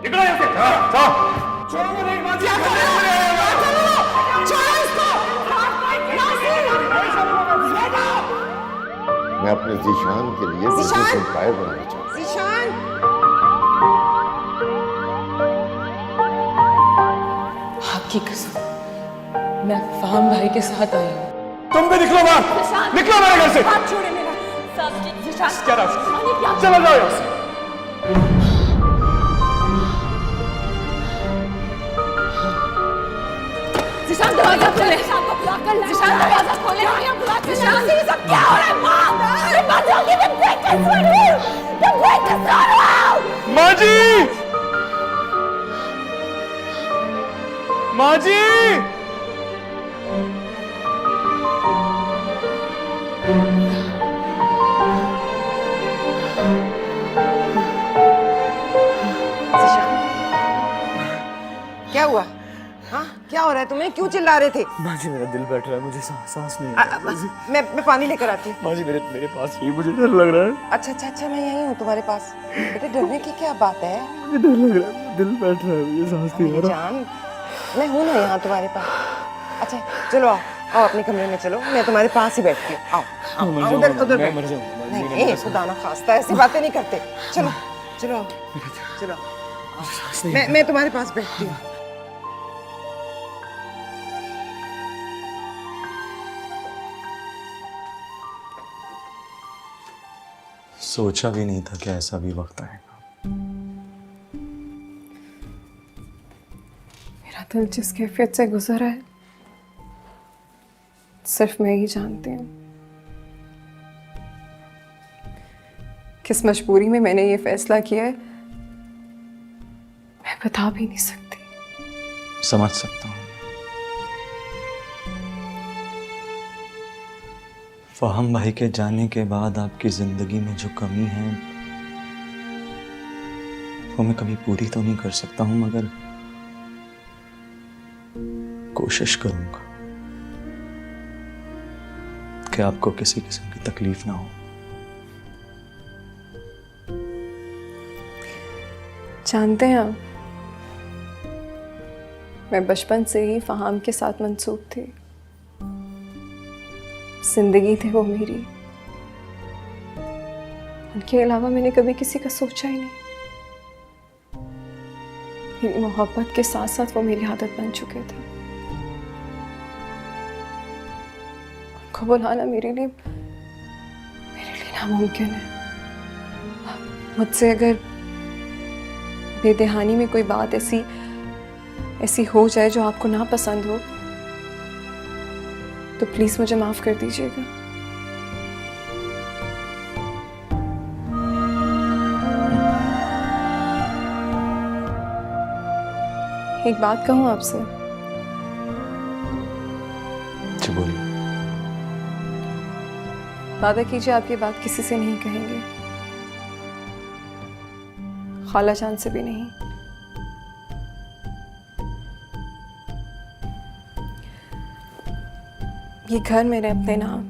निकलो यहाँ से। छोड़ो नहीं माजी, मैं अपने ज़ीशान के लिए बिजनेस एम्पायर बनाना चाहता हूँ। ज़ीशान, आपकी कसम मैं फहम भाई के साथ आई हूँ। तुम भी निकलो बाहर, निकलो मेरे घर से। हाथ छोड़े मेरा। ज़ीशान, क्या रहा? चलो जाओ यहाँ से। ज़ीशान दरवाजा खोले। ज़ीशान दरवाजा खोले। ज़ीशान ये सब क्या हो रहा है माँ? ये बात होगी मैं ब्रेक कर रही हूँ। मैं ब्रेक कर रहा हूँ। माजी, माजी, क्या हुआ? हाँ, क्या हो रहा है तुम्हें? क्यों चिल्ला रहे थे? माँ जी मेरा दिल बैठ रहा है, मुझे सांस नहीं आ मैं पानी लेकर आती हूँ। माँ जी मेरे पास ही, मुझे डर लग रहा है। अच्छा, मैं यहीं हूँ तुम्हारे पास। बेटे डरने की क्या बात है? मुझे डर लग रहा है, दिल बैठ रहा है, मुझे सांस नहीं आ रहा। जान, मैं हूँ ना यहाँ तुम्हारे पास। अच्छा चलो आओ अपने कमरे में चलो, मैं तुम्हारे पास ही बैठती हूँ। आओ उधर उधर मैं मर जाऊंगा। नहीं खुदा ना खास्ता ऐसी बातें नहीं करते। चलो मैं तुम्हारे पास बैठती हूँ। सोचा भी नहीं था कि ऐसा भी वक्त आएगा। मेरा दिल जिस कैफियत से गुजरा है सिर्फ मैं ही जानती हूँ। किस मजबूरी में मैंने ये फैसला किया है मैं बता भी नहीं सकती। समझ सकता हूँ। फहम भाई के जाने के बाद आपकी जिंदगी में जो कमी है वो मैं कभी पूरी तो नहीं कर सकता हूँ, मगर कोशिश करूंगा कि आपको किसी किस्म की तकलीफ ना हो। जानते हैं आप, मैं बचपन से ही फहाम के साथ मंसूब थी। जिंदगी थी वो मेरी, उनके अलावा मैंने कभी किसी का सोचा ही नहीं। मेरी मोहब्बत के साथ साथ वो मेरी आदत बन चुके थे। उनको बुलाना मेरे लिए नामुमकिन है। मुझसे अगर बेदहानी में कोई बात ऐसी हो जाए जो आपको ना पसंद हो तो प्लीज मुझे माफ कर दीजिएगा। एक बात कहूं आपसे? जी बोलिए। वादा कीजिए आप ये बात किसी से नहीं कहेंगे, खाला जान से भी नहीं। ये घर मैंने अपने नाम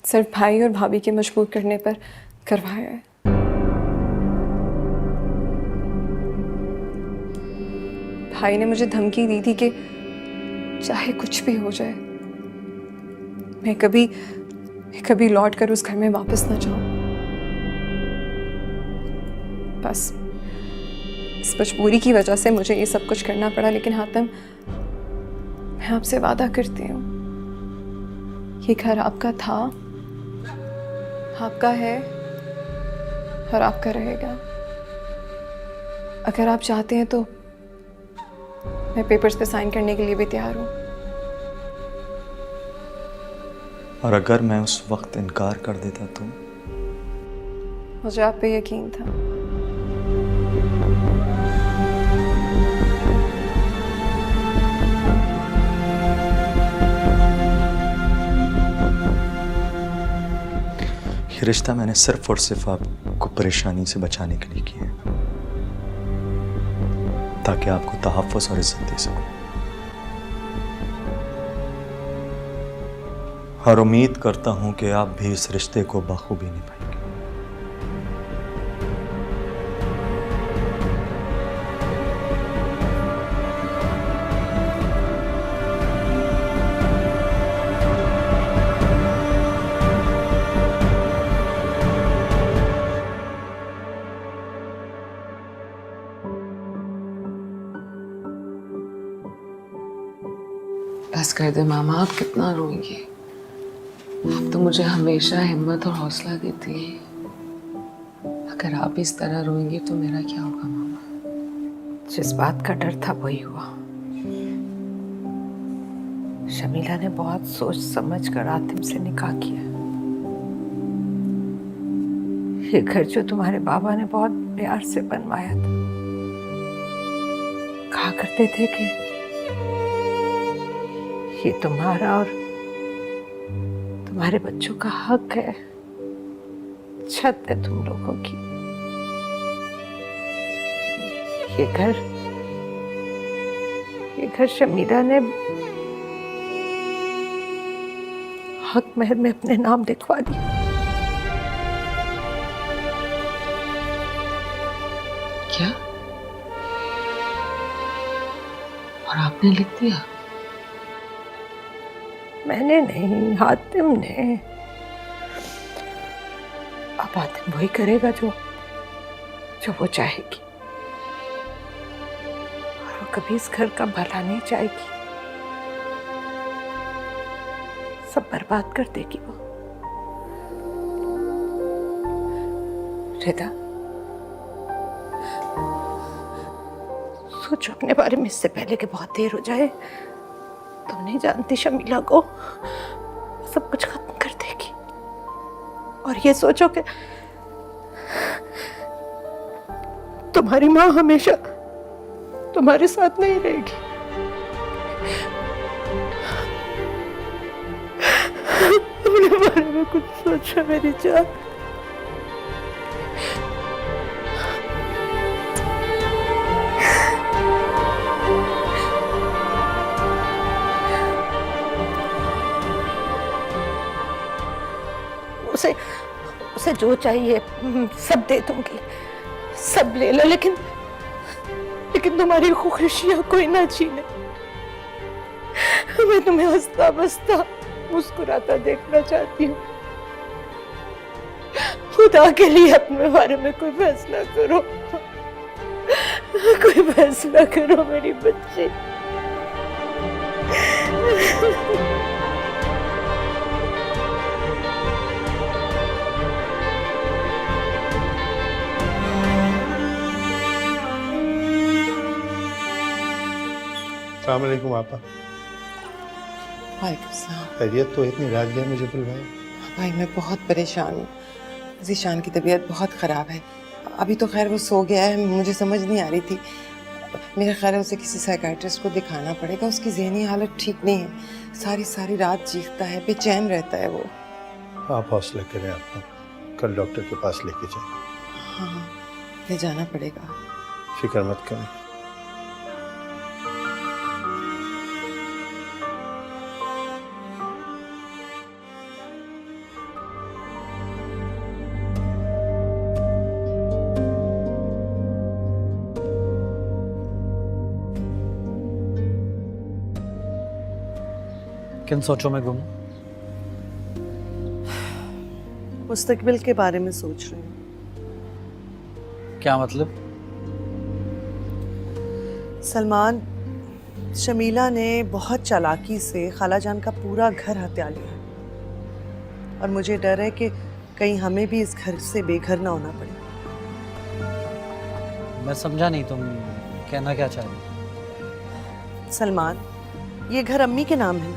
सिर्फ भाई और भाभी के मजबूर करने पर करवाया है। भाई ने मुझे धमकी दी थी कि चाहे कुछ भी हो जाए मैं कभी लौट कर उस घर में वापस ना जाऊं। बस इस मजबूरी की वजह से मुझे ये सब कुछ करना पड़ा, लेकिन हातिम मैं आपसे वादा करती हूँ ये घर आपका था, आपका है और आपका रहेगा। अगर आप चाहते हैं तो मैं पेपर्स पे साइन करने के लिए भी तैयार हूँ। और अगर मैं उस वक्त इनकार कर देता तो? मुझे आप पे यकीन था। ये रिश्ता मैंने सिर्फ और सिर्फ आपको परेशानी से बचाने के लिए किया है, ताकि आपको तहफ़्फ़ुज़ और इज्जत दे सकूं। और उम्मीद करता हूं कि आप भी इस रिश्ते को बखूबी निभाएंगे। बस कर दे मामा, आप कितना रोएंगे? आप तो मुझे हमेशा हिम्मत और हौसला देती हैं। अगर आप इस तरह रोएंगे तो मेरा क्या होगा मामा? जिस बात का डर था वही हुआ। शमीला ने बहुत सोच समझ कर आतिम से निकाह किया। ये घर जो तुम्हारे बाबा ने बहुत प्यार से बनवाया था, कहा करते थे कि ये तुम्हारा और तुम्हारे बच्चों का हक है, छत है तुम लोगों की। ये घर शमीला ने हक महर में अपने नाम लिखवा दिया। क्या? और आपने लिख दिया? मैंने नहीं, हातिम ने। अब हातिम वही करेगा जो वो चाहेगी, और वो कभी इस घर का भला नहीं चाहेगी, सब बर्बाद कर देगी वो। रिदा, सोचो अपने बारे में इससे पहले कि बहुत देर हो जाए। तुम नहीं जानती शमीला को सब कुछ खत्म कर देगी। और ये सोचो कि तुम्हारी माँ हमेशा तुम्हारे साथ नहीं रहेगी। अपने बारे में कुछ सोचो मेरी जान। उसे जो चाहिए सब दे दूंगी, सब ले लो, लेकिन तुम्हारी खुशियां कोई ना छीने। मैं तुम्हें हंसता बसता मुस्कुराता देखना चाहती हूँ। खुदा के लिए अपने बारे में कोई फैसला करो, कोई फैसला करो मेरी बच्ची। अस्सलाम वालेकुम आपा। वालेकुम सलाम। खैरियत तो इतनी रात गए मुझे बुलवाया? भाई मैं बहुत परेशान हूँ। ज़ीशान की तबीयत बहुत ख़राब है। अभी तो खैर वो सो गया है, मुझे समझ नहीं आ रही थी। मेरा ख्याल है उसे किसी साइकाइट्रिस्ट को दिखाना पड़ेगा। उसकी ज़हनी हालत ठीक नहीं है, सारी सारी रात चीखता है, बेचैन रहता है वो। आप हौसला करें आपा, कल डॉक्टर के पास लेके जाएं। हाँ, ले जाना पड़ेगा। फिक्र मत करें। किन सोचों में गुम? मुस्तकबिल के बारे में सोच रही हूँ। क्या मतलब? सलमान, शमीला ने बहुत चालाकी से खालाजान का पूरा घर हत्या लिया, और मुझे डर है कि कहीं हमें भी इस घर से बेघर ना होना पड़े। मैं समझा नहीं, तुम कहना क्या चाह रही? सलमान, ये घर अम्मी के नाम है।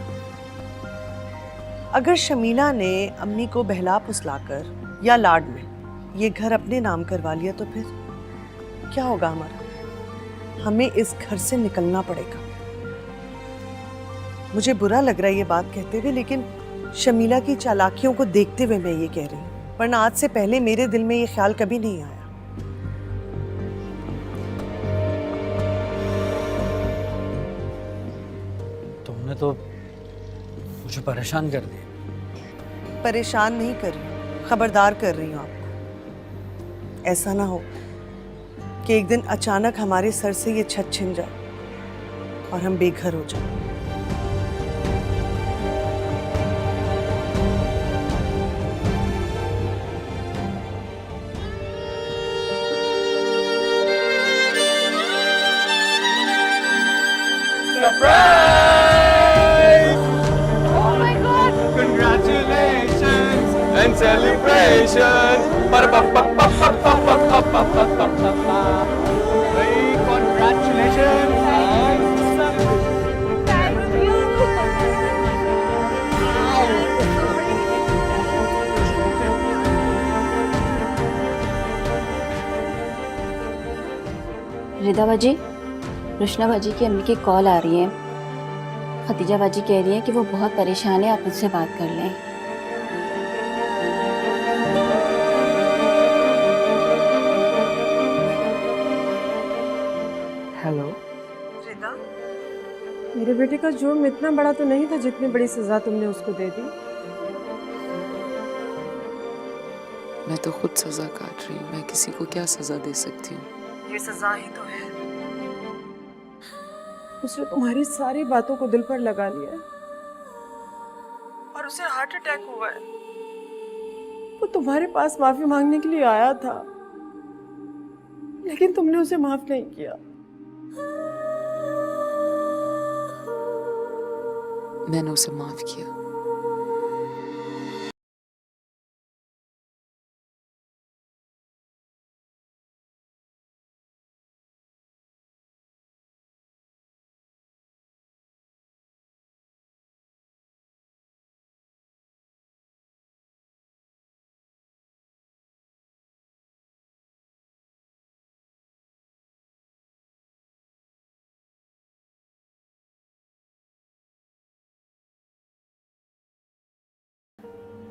अगर शमीला ने अम्मी को बहला फुसलाकर या लाड में ये घर अपने नाम करवा लिया तो फिर क्या होगा हमारा? हमें इस घर से निकलना पड़ेगा। मुझे बुरा लग रहा है ये बात कहते हुए, लेकिन शमीला की चालाकियों को देखते हुए मैं ये कह रही हूँ, वरना आज से पहले मेरे दिल में ये ख्याल कभी नहीं आया। तुमने तो मुझे परेशान कर दिया। परेशान नहीं कर रही हूँ, खबरदार कर रही हूँ आपको। ऐसा ना हो कि एक दिन अचानक हमारे सर से ये छत छिन जाए और हम बेघर हो जाएं। सरप्राइज! celebration. Hey, congratulations. रिदा बाजी, रुशना बाजी की अम्मी की कॉल आ रही है। खतीजा बाजी कह रही है कि वो बहुत परेशान है, आप मुझसे बात कर लें। हेलो। रिदा, मेरे बेटे का जुर्म इतना बड़ा तो नहीं था जितनी बड़ी सजा तुमने उसको दे दी। मैं तो खुद सजा काट रही हूँ, मैं किसी को क्या सजा दे सकती हूँ? ये सजा ही तो है। उसने तुम्हारी सारी बातों को दिल पर लगा लिया है और उसे हार्ट अटैक हुआ है। वो तुम्हारे पास माफी मांगने के लिए आया था, लेकिन तुमने उसे माफ नहीं किया। मैंने उसे माफ किया।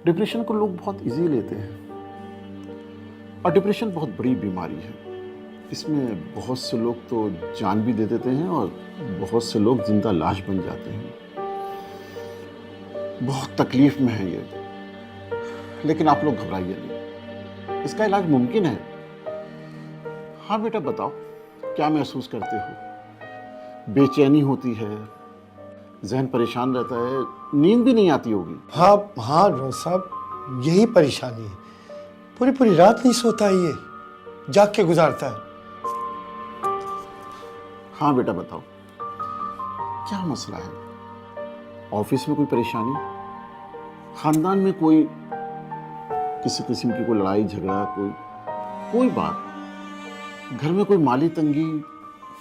डिप्रेशन को लोग बहुत इजी लेते हैं और डिप्रेशन बहुत बड़ी बीमारी है। इसमें बहुत से लोग तो जान भी दे देते हैं और बहुत से लोग जिंदा लाश बन जाते हैं। बहुत तकलीफ में है ये, लेकिन आप लोग घबराइए नहीं, इसका इलाज मुमकिन है। हाँ बेटा बताओ, क्या महसूस करते हो? बेचैनी होती है, जहन परेशान रहता है, नींद भी नहीं आती होगी। हाँ रोज साहब, यही परेशानी है। पूरी पूरी रात नहीं सोता है, ये जाग के गुजारता है। हाँ बेटा बताओ, क्या मसला है? ऑफिस में कोई परेशानी, खानदान में कोई किसी किस्म की कोई लड़ाई झगड़ा, कोई बात, घर में कोई माली तंगी,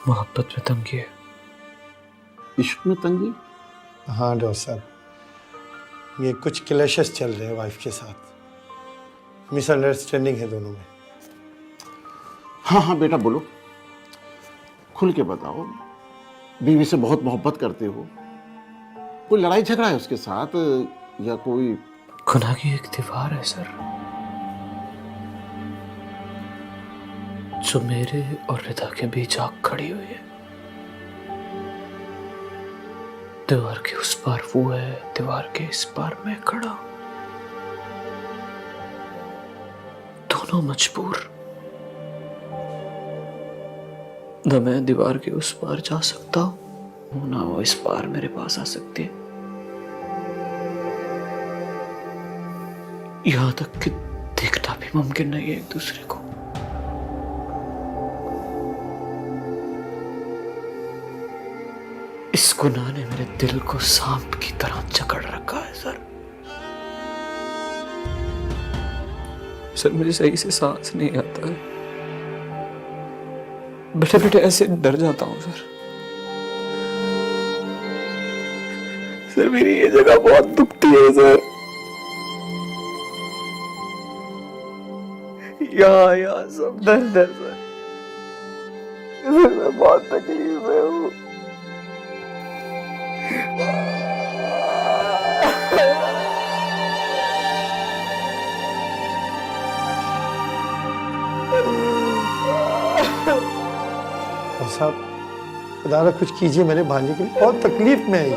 मोहब्बत में तंगी है, इश्क में तंगी? हाँ डॉक्टर साहब, ये कुछ क्लैशेस चल रहे हैं वाइफ के साथ, मिसअंडरस्टैंडिंग है दोनों में। हाँ बेटा बोलो, खुल के बताओ। बीवी से बहुत मोहब्बत करते हो, कोई लड़ाई झगड़ा है उसके साथ या कोई? गुनाह की एक दीवार है सर, जो मेरे और रिदा के बीच आग खड़ी हुई है। दीवार के उस पार वो है, दीवार के इस पार मैं खड़ा। दोनों मजबूर, न मैं दीवार के उस पार जा सकता हूं, ना वो इस पार मेरे पास आ सकती है। यहां तक कि देखना भी मुमकिन नहीं है एक दूसरे को। इस गुनाह ने मेरे दिल को सांप की तरह जकड़ रखा है सर। सर मुझे सही से सांस नहीं आता है, बैठे बैठे ऐसे डर जाता हूं सर। सर मेरी ये जगह बहुत दुखती है सर, यहाँ सब दर्द है सर। मैं बहुत तकलीफ में हूँ। साहब खुदा कुछ कीजिए मेरे भांजे के लिए, बहुत तकलीफ में है ये।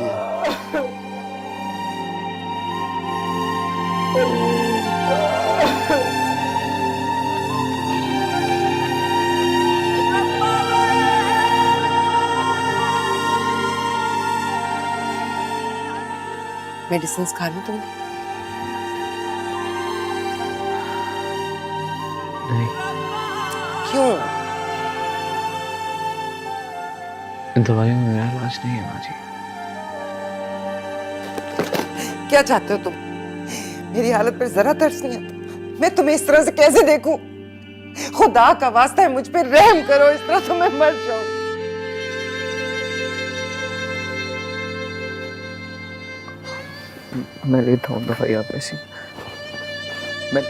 मेडिसिन खा लो तुमने? नहीं। क्यों? दवाइयों में मेरा इलाज नहीं है माँ जी। क्या चाहते हो तुम? मेरी हालत पर जरा तरस नहीं आता। मैं तुम्हें इस तरह से कैसे देखूं? खुदा का वास्ता है मुझ पे रहम करो, इस तरह तो मैं मर जाऊं। मैं लेता हूँ दवाई आप ऐसी। मैं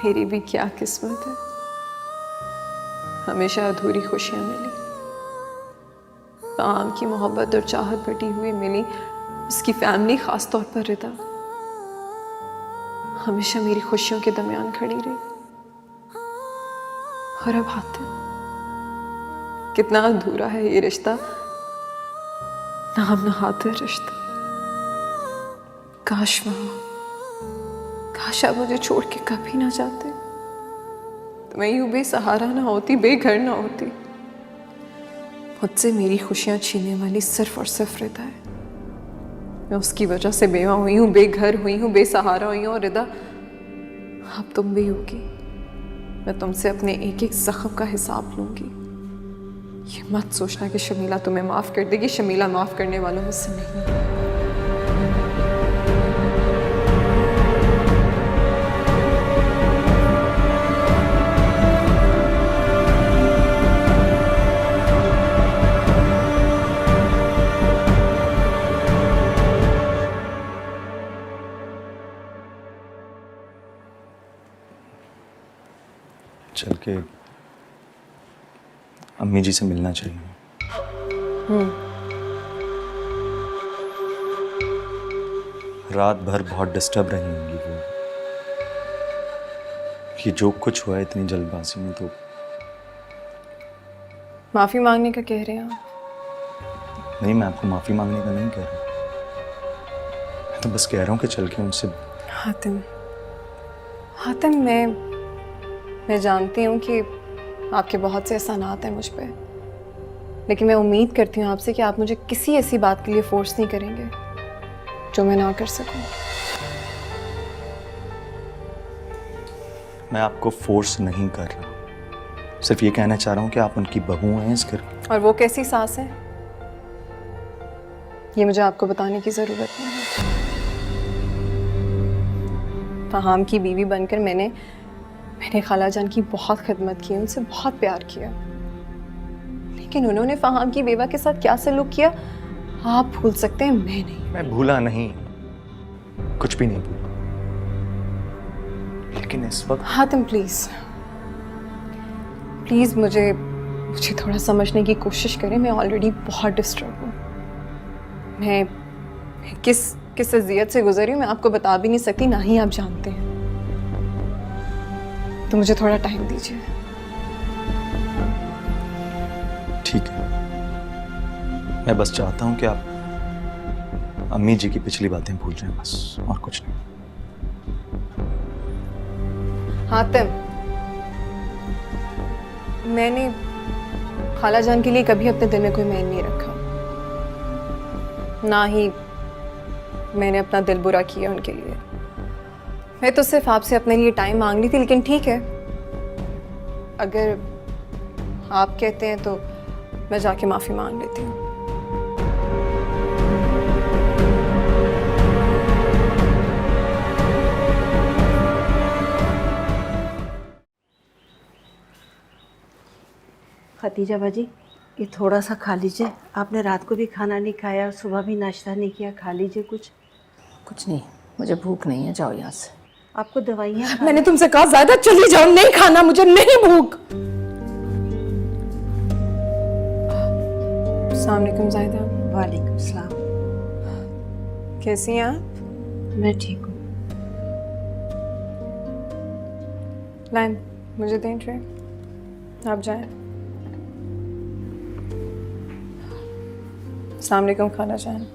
मेरी भी क्या किस्मत है, हमेशा अधूरी खुशियां मिली। आम की मोहब्बत और चाहत बटी हुई मिली, उसकी फैमिली, खास तौर पर रिदा, हमेशा मेरी खुशियों के दरमियान खड़ी रही। और अब हातिम, कितना अधूरा है ये रिश्ता, नाम नहाते रिश्ता। काश माँ, काश आप मुझे छोड़ के कभी ना जाते, तो मैं यूं बेसहारा ना होती, बेघर ना होती। मुझसे मेरी खुशियां छीनने वाली सिर्फ और सिर्फ रिदा है। मैं उसकी वजह से बेवा हुई हूँ, बेघर हुई हूँ, बेसहारा हुई हूँ। और रिदा, अब तुम भी होगी। मैं तुमसे अपने एक एक जख्म का हिसाब लूंगी। ये मत सोचना कि शमीला तुम्हें माफ कर देगी। शमीला माफ करने वालों में से नहीं। चल के अम्मी जी से मिलना चाहिए। रात भर बहुत डिस्टर्ब रही होंगी वो। ये जो कुछ हुआ है इतनी जल्दबाजी में, तो माफी मांगने का कह रहे हैं आप? नहीं, मैं आपको माफी मांगने का नहीं कह रहा। मैं तो बस कह रहा हूँ कि चल के उनसे। हातिम, हातिम, मैं जानती हूँ कि आपके बहुत से एहसानात हैं मुझ पे, लेकिन मैं उम्मीद करती हूँ आपसे कि आप मुझे किसी ऐसी बात के लिए फोर्स नहीं करेंगे जो मैं ना कर सकूँ। मैं आपको फोर्स नहीं कर रहा, सिर्फ ये कहना चाह रहा हूँ कि आप उनकी बहू हैं इस घर की। और वो कैसी सास है, ये मुझे आपको बताने की जरूरत नहीं है। फहाम की बीवी बनकर मैंने खाला जान की बहुत खिदमत की, उनसे बहुत प्यार किया, लेकिन उन्होंने फहाम की बेवा के साथ क्या सलूक किया आप भूल सकते हैं, मैं नहीं। मैं भूला नहीं, कुछ भी नहीं भूला, लेकिन इस वक्त। हातिम, प्लीज प्लीज मुझे थोड़ा समझने की कोशिश करें। मैं ऑलरेडी बहुत डिस्टर्ब हूँ। मैं किस अज़ियत से गुजरी हूँ मैं आपको बता भी नहीं सकती, ना ही आप जानते हैं। तो मुझे थोड़ा टाइम दीजिए। ठीक है, मैं बस चाहता हूं कि आप अम्मी जी की पिछली बातें भूल जाएं, बस, और कुछ नहीं। हातिम, मैंने खाला जान के लिए कभी अपने दिल में कोई मैल नहीं रखा, ना ही मैंने अपना दिल बुरा किया उनके लिए। मैं तो सिर्फ आपसे अपने लिए टाइम मांग ली थी, लेकिन ठीक है, अगर आप कहते हैं तो मैं जाके माफ़ी मांग लेती हूँ। खतीजा बाजी, ये थोड़ा सा खा लीजिए। आपने रात को भी खाना नहीं खाया, सुबह भी नाश्ता नहीं किया, खा लीजिए कुछ। कुछ नहीं, मुझे भूख नहीं है, जाओ यहाँ से। आपको दवाइयाँ। मैंने तुमसे कहा ज्यादा चली जाओ, नहीं खाना, मुझे नहीं भूख। अस्सलाम वालेकुम ज़ाहिदा। वालेकुम सलाम। कैसी हैं आप? मैं ठीक हूँ। लाइन मुझे दें ट्रे, आप जाएं। अस्सलाम वालेकुम खाला जान।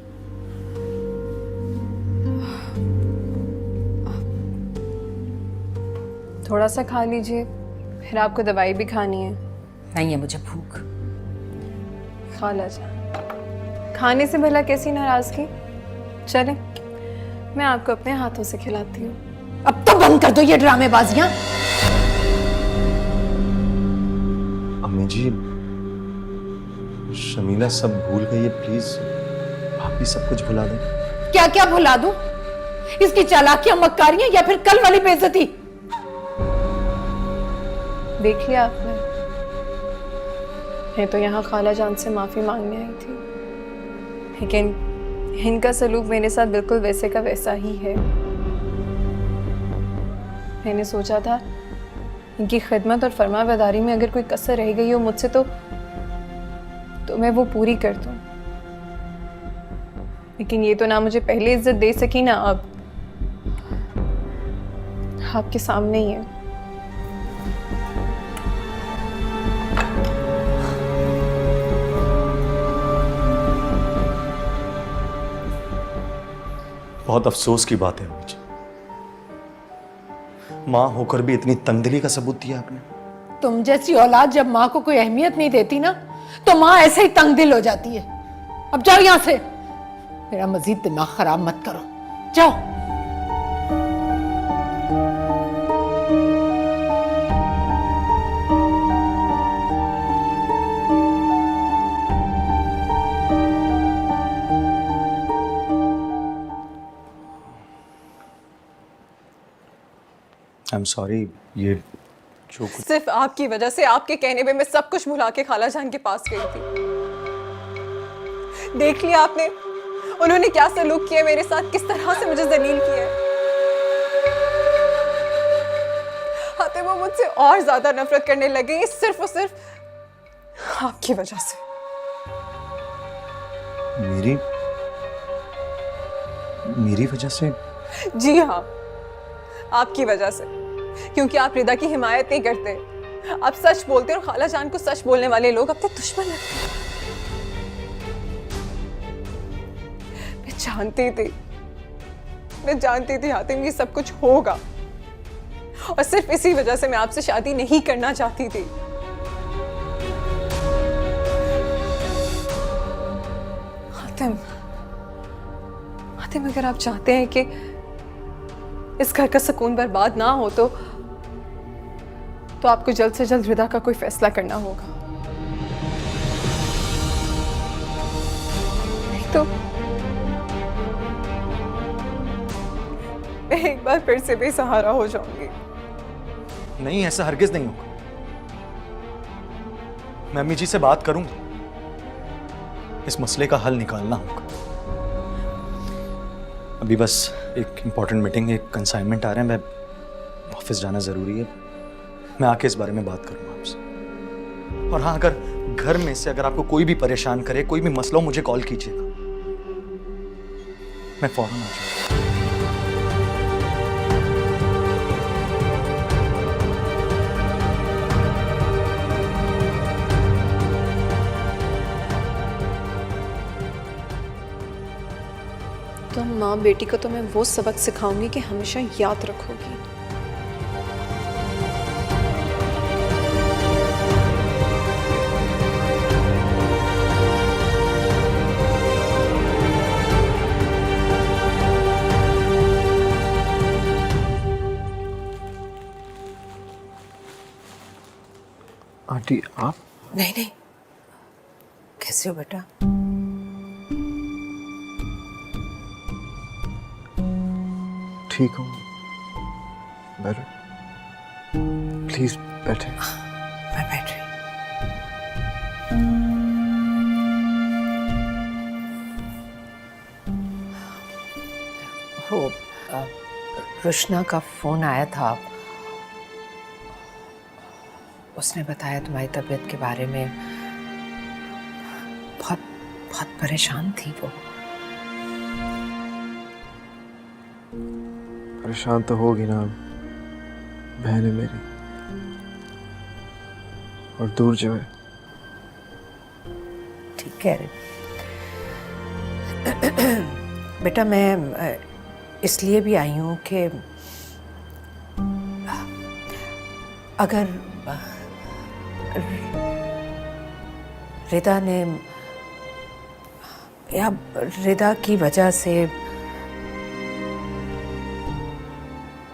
थोड़ा सा खा लीजिए, फिर आपको दवाई भी खानी है। नहीं है मुझे भूख। खाला जान, खाने से भला कैसी नाराजगी? चले, मैं आपको अपने हाथों से खिलाती हूँ। अब तो बंद कर दो ये ड्रामेबाजियां। अम्मी जी, शमीला सब भूल गई है, प्लीज आप भी सब कुछ भुला दें। क्या क्या भुला दूं? इसकी चालाकियां, मक्कारियां या फिर कल वाली बेइज्जती? देख लिया आपने, मैं तो यहाँ खाला जान से माफी मांगने आई थी, लेकिन इनका सलूक मेरे साथ बिल्कुल वैसे का वैसा ही है। मैंने सोचा था इनकी खिदमत और फरमाबरदारी में अगर कोई कसर रह गई हो मुझसे तो मैं वो पूरी कर दूं, लेकिन ये तो ना मुझे पहले इज्जत दे सकी ना अब आपके सामने ही है। बहुत अफसोस की बात है अम्मी जी, माँ होकर भी इतनी तंगदिली का सबूत दिया आपने। तुम जैसी औलाद जब माँ को कोई अहमियत नहीं देती ना, तो माँ ऐसे ही तंगदिल हो जाती है। अब जाओ यहां से, मेरा मजीद दिमाग खराब मत करो, जाओ। आई एम सॉरी, ये जो कुछ सिर्फ आपकी वजह से, आपके कहने पे मैं सब कुछ भुला के खाला जान के पास गई थी। देख लिया आपने उन्होंने क्या सलूक किया मेरे साथ, किस तरह से मुझे जलील किया है। आते वो मुझसे और ज्यादा नफरत करने लगे, ये सिर्फ और सिर्फ आपकी वजह से। मेरी वजह से? जी हाँ, आपकी वजह से, क्योंकि आप रिदा की हिमायत नहीं करते, आप सच बोलते और खाला जान को सच बोलने वाले लोग अपने दुश्मन लगते हैं। मैं जानती थी हातिम ये सब कुछ होगा, और सिर्फ इसी वजह से मैं आपसे शादी नहीं करना चाहती थी। हातिम, अगर आप चाहते हैं कि इस घर का सुकून बर्बाद ना हो तो आपको जल्द से जल्द रिदा का कोई फैसला करना होगा, नहीं तो मैं एक बार फिर से बेसहारा हो जाऊंगी। नहीं, ऐसा हरगिज नहीं होगा। मैं अम्मी जी से बात करूंगा, इस मसले का हल निकालना होगा। अभी बस एक इम्पॉर्टेंट मीटिंग, एक कंसाइनमेंट आ रहे हैं, मैं ऑफिस जाना जरूरी है। मैं आके इस बारे में बात करूंगा आपसे। और हाँ, अगर घर में से अगर आपको कोई भी परेशान करे, कोई भी मसला हो, मुझे कॉल कीजिएगा, मैं फौरन आ जाऊंगा। तो माँ बेटी को तो मैं वो सबक सिखाऊंगी कि हमेशा याद रखोगी। आंटी आप? नहीं नहीं, कैसे हो बेटा? ठीक हूँ, बेटर, प्लीज बैठे। मैं बैठ रही। हो रुशना का फोन आया था, उसने बताया तुम्हारी तबीयत के बारे में। बहुत बहुत परेशान थी वो। परेशान तो होगी ना, बहन है मेरी, और दूर जो है। ठीक कह रहे बेटा, मैं इसलिए भी आई हूँ कि अगर रिदा ने या रिदा की वजह से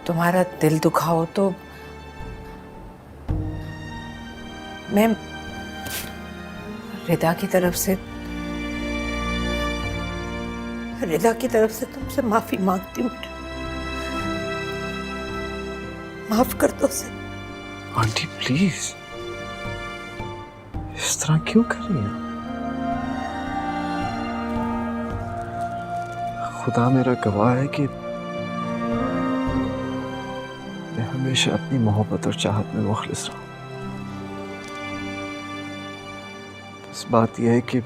तुम्हारा दिल दुखा हो तो मैं रिदा की तरफ से तुमसे माफी मांगती हूँ। माफ कर दो उसे। आंटी प्लीज, इस तरह क्यों कर रही हैं? खुदा मेरा गवाह है कि मैं हमेशा अपनी मोहब्बत और चाहत में मुखलिस रहा हूं। बस बात यह है कि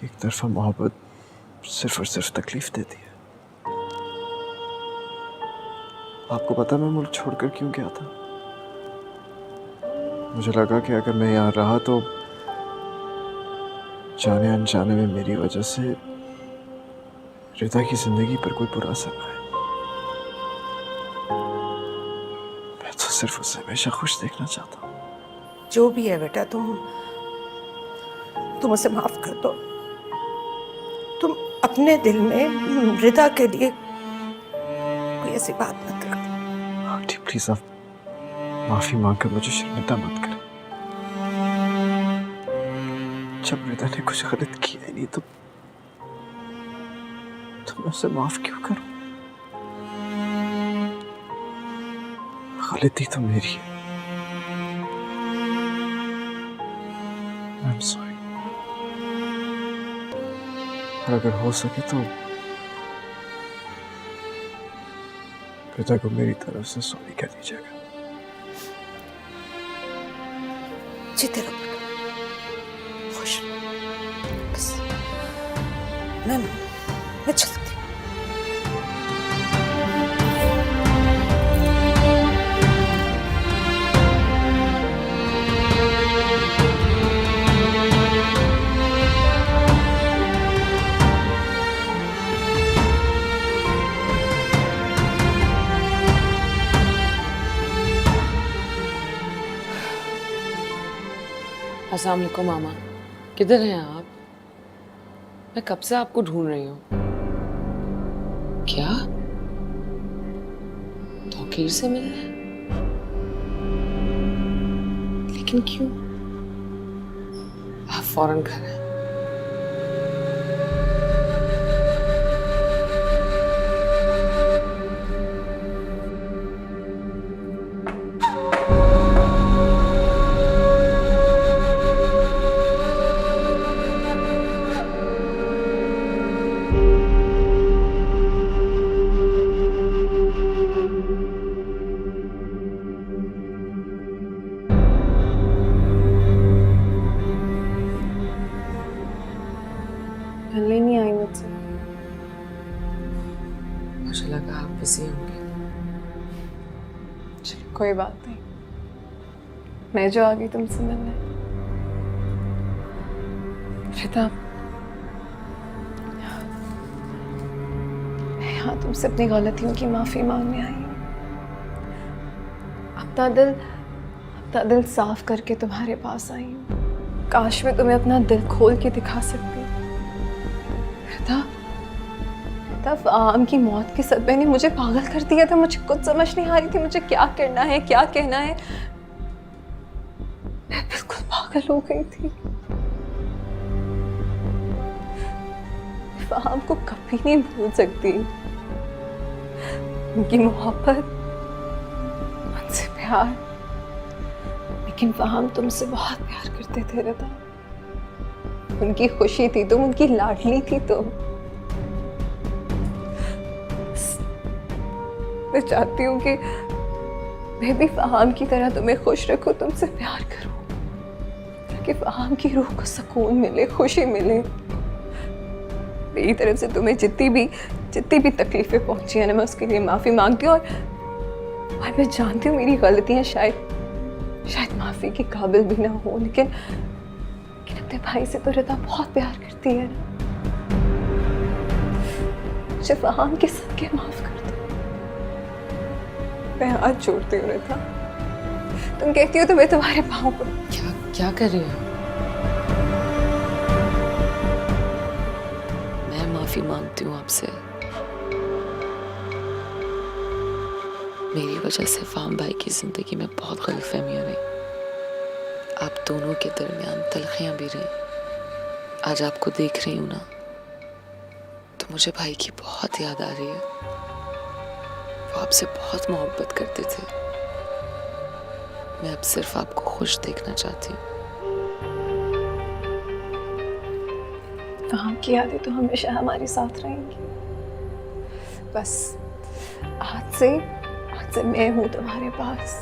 एक तरफा मोहब्बत सिर्फ और सिर्फ तकलीफ देती है। आपको पता मैं मुल्क छोड़कर क्यों गया था? मुझे लगा कि अगर मैं यहाँ रहा तो जाने अनजाने में मेरी वजह से रिदा की जिंदगी पर कोई बुरा असर ना आए। मैं तो सिर्फ उसे हमेशा खुश देखना चाहता हूँ। जो भी है बेटा, तुम उसे माफ कर दो। तुम अपने दिल में रिदा के लिए कोई ऐसी बात मत रखो। आंटी प्लीज आप माफी मांगकर मुझे शर्मिंदा मत करें। जब रिदा ने कुछ गलत किया ही नहीं तो मैं उसे माफ क्यों करूं? गलती तो मेरी है। I'm sorry। और अगर हो सके तो पिता को मेरी तरफ से सॉरी कह दीजिएगा। जीते रहो बेटा, खुश रहो। बस मैं चलती हूँ। अस्सलाम वालेकुम मामा, किधर हैं आप? मैं कब से आपको ढूंढ रही हूँ। क्या तौकीर से मिलने? लेकिन क्यों? आप फौरन घर आए। मिलने नहीं आई मुझसे। मुझे लगा आप बिजी होंगे। चलो कोई बात नहीं, मैं जो आ गई तुमसे मिलने। रिदा, मैं यहाँ तुमसे अपनी गलतियों की माफी मांगने आई हूँ। अपना दिल साफ करके तुम्हारे पास आई हूँ। काश मैं तुम्हें अपना दिल खोल के दिखा सकती। तब आम की मौत के सदमे ने मुझे पागल कर दिया था। मुझे कुछ समझ नहीं आ रही थी मुझे क्या करना है, क्या कहना है। मैं बिल्कुल पागल हो गई थी। आम को कभी नहीं भूल सकती। उनकी मोहब्बत, उनसे प्यार। लेकिन फहाम तुमसे बहुत प्यार करते थे रिदा। उनकी खुशी थी तुम, उनकी लाडली थी तुम। मैं चाहती हूँ कि मैं भी फहाम की तरह तुम्हें खुश रखूं, तुमसे प्यार करूं, ताकि फहाम की रूह को सुकून मिले, खुशी मिले। मेरी तरफ से तुम्हें जितनी भी तकलीफें पहुंची है ना, मैं उसके लिए माफी मांगती हूँ। और मैं जानती हूँ मेरी गलतियाँ शायद माफी के काबिल भी ना हो, लेकिन अपने भाई से तो रिदा बहुत प्यार करती है ना। मुझे फहाम के सदके माफ कर दो। मैं हाथ जोड़ती हूँ रिदा। तुम कहती हो तो मैं तुम्हारे पाँव पर। क्या कर रही हो? मैं माफी मांगती हूँ आपसे। मेरी वजह से फाहम भाई की जिंदगी में बहुत गलतफहमियां रही। आप दोनों के दरमियान तलखियां भी रही। आज आपको देख रही हूं ना, तो मुझे भाई की बहुत याद आ रही है। वो आपसे बहुत मोहब्बत करते थे। मैं अब सिर्फ आपको खुश देखना चाहती हूँ। फाहम की यादें तो हमेशा हमारे साथ रहेंगी। बस आज से मैं हूँ तुम्हारे पास।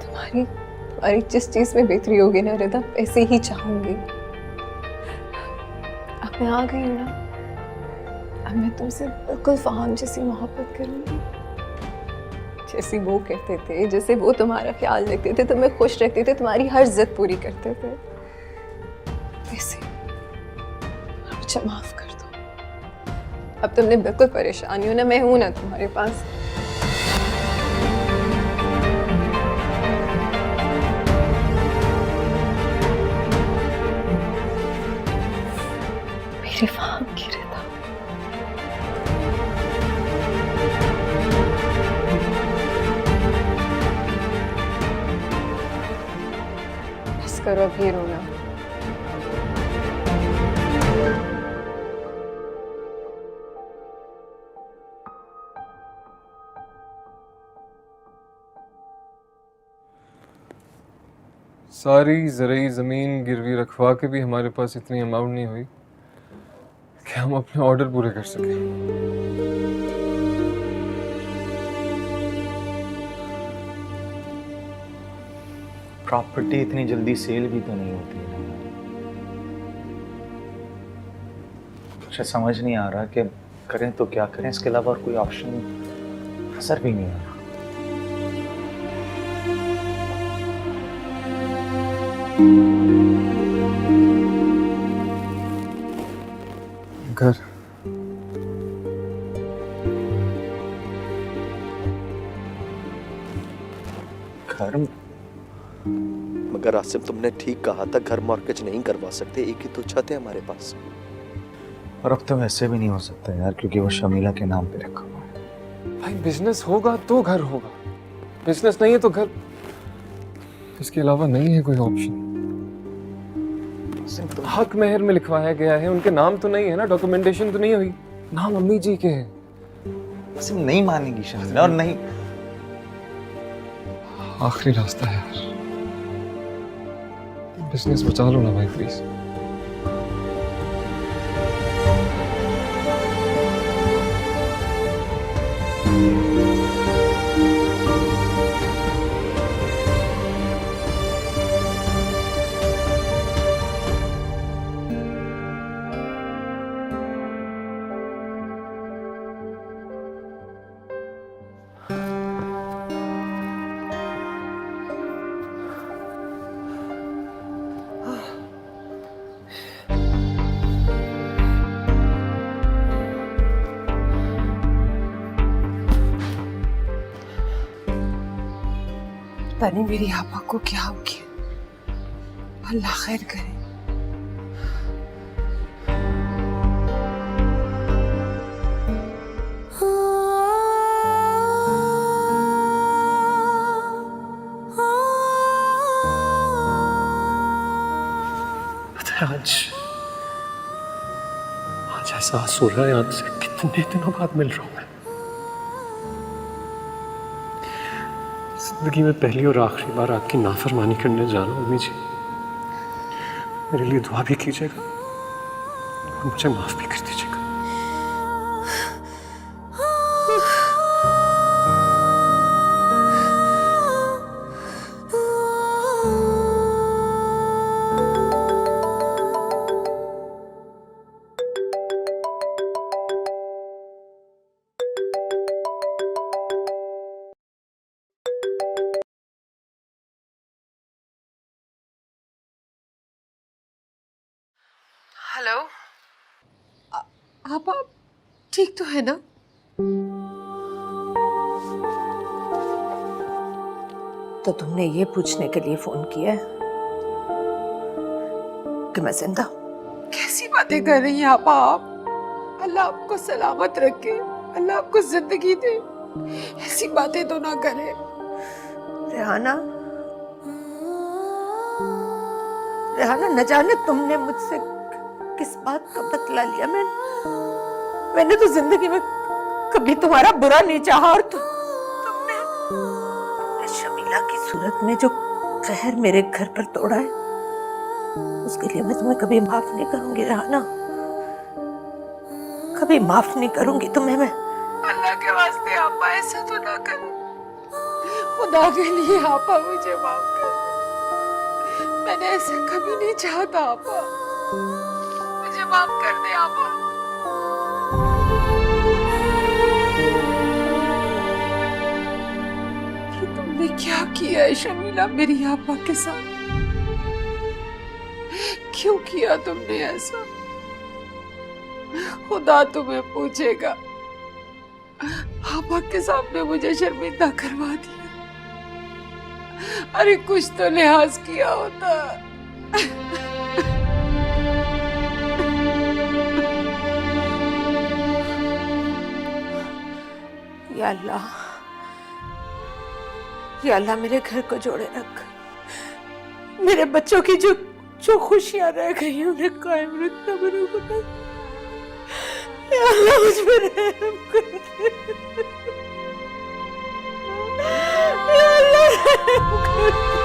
तुम्हारी जिस चीज में बेहतरी होगी ना रिदा, ऐसे ही चाहूंगी। अब मैं आ गई हूँ ना, अब मैं तुमसे बिल्कुल फाहम जैसी मोहब्बत करूंगी। जैसे वो कहते थे, जैसे वो तुम्हारा ख्याल रखते थे, तुम्हें खुश रखते थे, तुम्हारी हर जिद पूरी करते थे, वैसे मुझे माफ कर दो। अब तुमने बिल्कुल परेशानी हो ना, मैं हूं ना तुम्हारे पास। मेरी फाहम की रिदा। बस करो अब ये रोना। सारी ज़रूरी ज़मीन गिरवी रखवा के भी हमारे पास इतनी अमाउंट नहीं हुई कि हम अपने ऑर्डर पूरे कर सकें। प्रॉपर्टी इतनी जल्दी सेल भी तो नहीं होती है। मुझे समझ नहीं आ रहा कि करें तो क्या करें, इसके अलावा और कोई ऑप्शन नजर भी नहीं आ रहा। घर मगर आसिम, तुमने ठीक कहा था, घर मॉर्गेज नहीं करवा सकते, एक ही तो छत है हमारे पास। और अब तो वैसे भी नहीं हो सकता यार, क्योंकि वो शमीला के नाम पे रखा हुआ है। भाई बिजनेस होगा तो घर होगा, बिजनेस नहीं है तो घर। इसके अलावा नहीं है कोई ऑप्शन। हक मेहर में लिखवाया गया है, उनके नाम तो नहीं है ना, डॉक्यूमेंटेशन तो नहीं हुई, नाम अम्मी जी के है। आसिम नहीं मानेगी शमीला, और नहीं। आखिरी रास्ता है यार, बिजनेस बचा लो ना भाई प्लीज। पता नहीं मेरी आपा को क्या हो गया। अल्लाह खैर करे। आज एहसास हो रहा है, आज से कितने दिनों बाद मिल रहा हूं मैं। जिंदगी में पहली और आखिरी बार आपकी नाफरमानी करने जा रहा हूं अम्मी जी। मेरे लिए दुआ भी कीजिएगा और मुझे माफ भी कर दीजिएगा। हेलो, आप ठीक तो है ना? तो तुमने ये पूछने के लिए फोन किया है कि मैं जिंदा हूं? कैसी बातें कर रही हैं आपा आप? अल्लाह आपको सलामत रखे, अल्लाह आपको जिंदगी दे। ऐसी बातें तो ना करें। रेहाना, रेहाना, न जाने तुमने मुझसे किस बात का बदला लिया। मैंने तो जिंदगी में कभी तुम्हारा बुरा नहीं चाहा, और तुमने शमीला की सूरत में जो कहर मेरे घर पर तोड़ा है, उसके लिए मैं तुम्हें कभी माफ नहीं करूंगी रेहाना, कभी माफ नहीं करूंगी तुम्हें मैं। अल्लाह के वास्ते आपा ऐसा तो ना करो, खुदा के लिए आपा मुझे माफ कर दे। मैंने ऐसा कभी नहीं चाहता आपा, मुझे माफ कर दे आपा। ये तुमने क्या किया है शमीला मेरी आपा के साथ? क्यों किया तुमने ऐसा? खुदा तुम्हें पूछेगा। आपा के सामने मुझे शर्मिंदा करवा दिया। अरे कुछ तो लिहाज किया होता। या अल्लाह, या अल्लाह मेरे घर को जोड़े रख। मेरे बच्चों की जो खुशियां रह गई उन्हें कायम रखना मेरे खुदा। या अल्लाह मुझ पर रहम कर दे। या अल्लाह रहम कर दे।